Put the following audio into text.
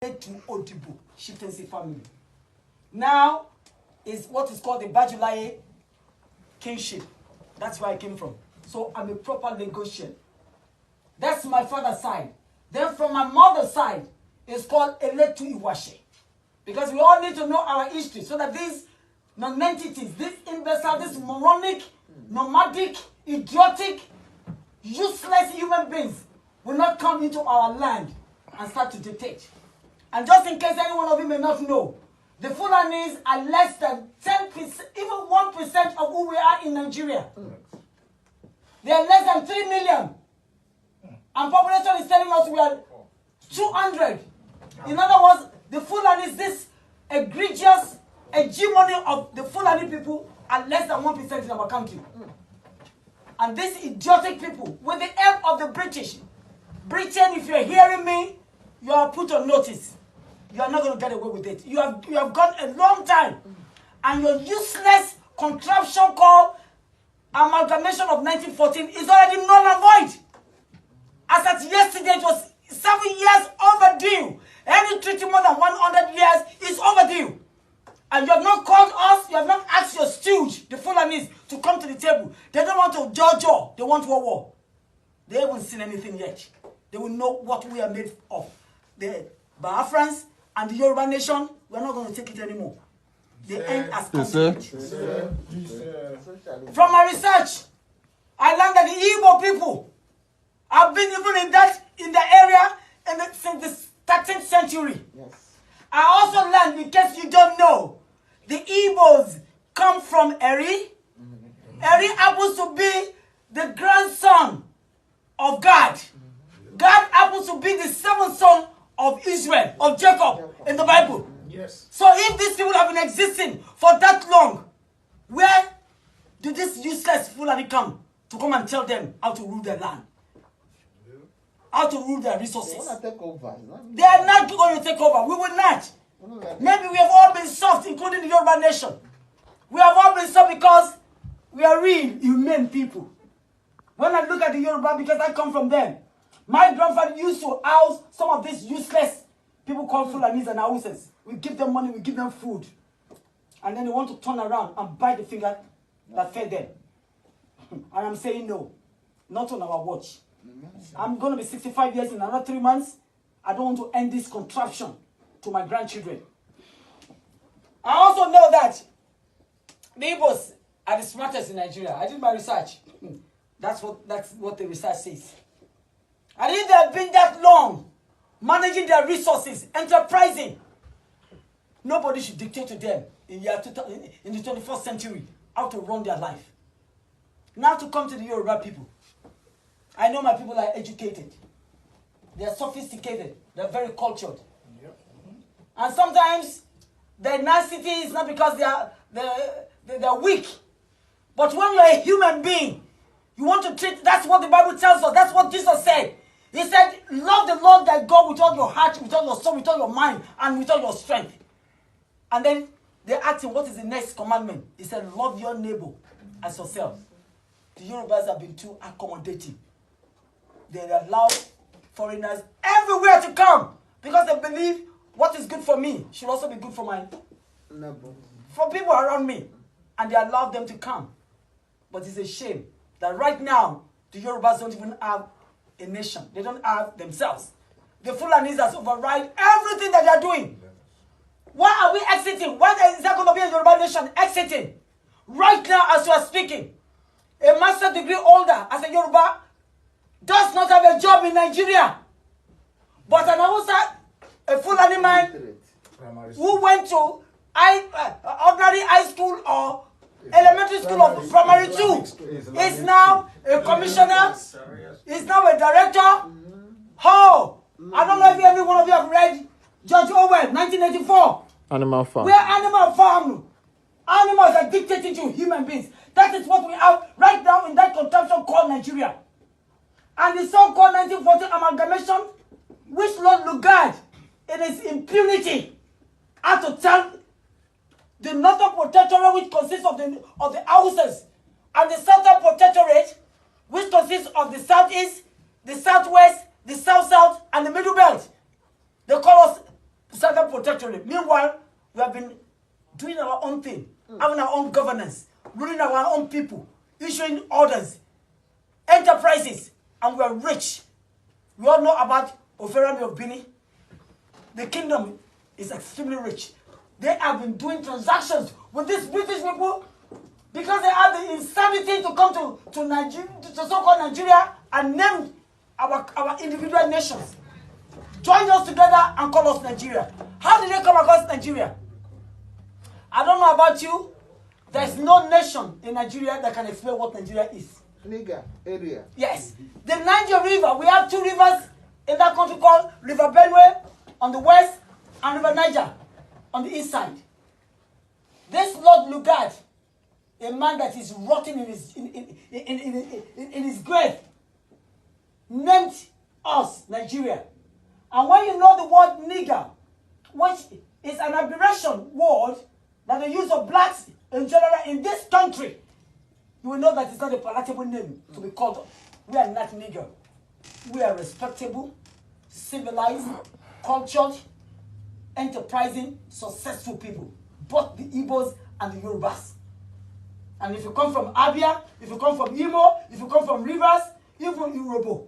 to Odibo chieftaincy family. Now is what is called the Bajulaye kingship. That's where I came from. So I'm a proper Lagosian. That's my father's side. Then from my mother's side, it's called Eletu Iwashe. Because we all need to know our history so that these non-entities, this imbecile, this moronic, nomadic, idiotic, useless human beings will not come into our land and start to dictate. And just in case any one of you may not know, the Fulanis are less than 10%, even 1% of who we are in Nigeria. They are less than 3 million. And population is telling us we are 200. In other words, the Fulanis, this egregious hegemony of the Fulani people are less than 1% in our country. And these idiotic people, with the help of the British, Britain, if you're hearing me, you are put on notice. You are not going to get away with it. You have gone a long time. And your useless contraption called amalgamation of 1914 is already null and void. As at yesterday, it was 7 years overdue. Any treaty more than 100 years is overdue. And you have not called us, you have not asked your stooge, the Fulanis, to come to the table. They don't want to Jojo, they want war. They haven't seen anything yet. They will know what we are made of. The Biafrans and the Yoruba nation, we are not going to take it anymore. The end has come. From my research, I learned that the Igbo people have been even in the area since the 13th century. Yes. I also learned, in case you don't know, the Igbos come from Eri. Eri happens to be the grandson of God. God happens to be the seventh son of Israel, of Jacob, in the Bible. Yes. So if these people have been existing for that long, where do this useless Fulani come to come and tell them how to rule their land? How to rule their resources? They want to take over. They are not going to take over. We will not. Maybe we have all been soft, including the Yoruba nation. We have all been soft because we are real humane people. When I look at the Yoruba, because I come from them, my grandfather used to house some of these useless people called Fulanis and Hausas. We give them money, we give them food. And then they want to turn around and bite the finger that fed them. And I'm saying no, not on our watch. I'm going to be 65 years in another 3 months. I don't want to end this contraption to my grandchildren. I also know that the Igbos are the smartest in Nigeria. I did my research. That's what the research says. And if they have been that long, managing their resources, enterprising, nobody should dictate to them in the 21st century how to run their life. Now to come to the Yoruba people. I know my people are educated. They are sophisticated. They are very cultured. Yep. And sometimes their nicety is not because they are weak. But when you are a human being, you want to treat, that's what the Bible tells us. That's what Jesus said. He said, love the Lord thy God with all your heart, with all your soul, with all your mind, and with all your strength. And then they asked him, what is the next commandment? He said, love your neighbor as yourself. The Yorubas have been too accommodating. They allow foreigners everywhere to come because they believe what is good for me should also be good for for people around me. And they allow them to come. But it's a shame that right now, the Yorubas don't even have a nation. They don't have themselves. The Fulanis has override everything that they are doing. Why are we exiting? Why is there going to be a Yoruba nation exiting? Right now, as you are speaking, a master's degree holder as a Yoruba does not have a job in Nigeria. But an Hausa, a Fulani man who went to ordinary high school or elementary school or primary 2 is now a commissioner, is now a director. How? I don't know if every one of you have read George Orwell, 1984. Animal Farm. Where Animal Farm. Animals are dictating to human beings. That is what we have right now in that contraption called Nigeria. And the so-called 1940 amalgamation, which Lord Lugard, in his impunity, had to tell the Northern Protectorate, which consists of the houses, and the Southern Protectorate, which consists of the Southeast, the Southwest, the South-South, and the Middle Belt. They call us Niger protectorate. Meanwhile, we have been doing our own thing, having our own governance, ruling our own people, issuing orders, enterprises, and we are rich. We all know about Oferami of Bini. The kingdom is extremely rich. They have been doing transactions with these British people because they have the insanity to come to Nigeria, to so-called Nigeria, and name our individual nations. Join us together and call us Nigeria. How did they come across Nigeria? I don't know about you. There's no nation in Nigeria that can explain what Nigeria is. Niger area. Yes. The Niger River, we have two rivers in that country called River Benue on the west and River Niger on the east side. This Lord Lugard, a man that is rotting in his grave, named us Nigeria. And when you know the word nigger, which is an aberration word that the use of blacks in general in this country, you will know that it's not a palatable name to be called. We are not nigger. We are respectable, civilized, cultured, enterprising, successful people. Both the Igbos and the Yorubas. And if you come from Abia, if you come from Imo, if you come from Rivers, even from Urobo,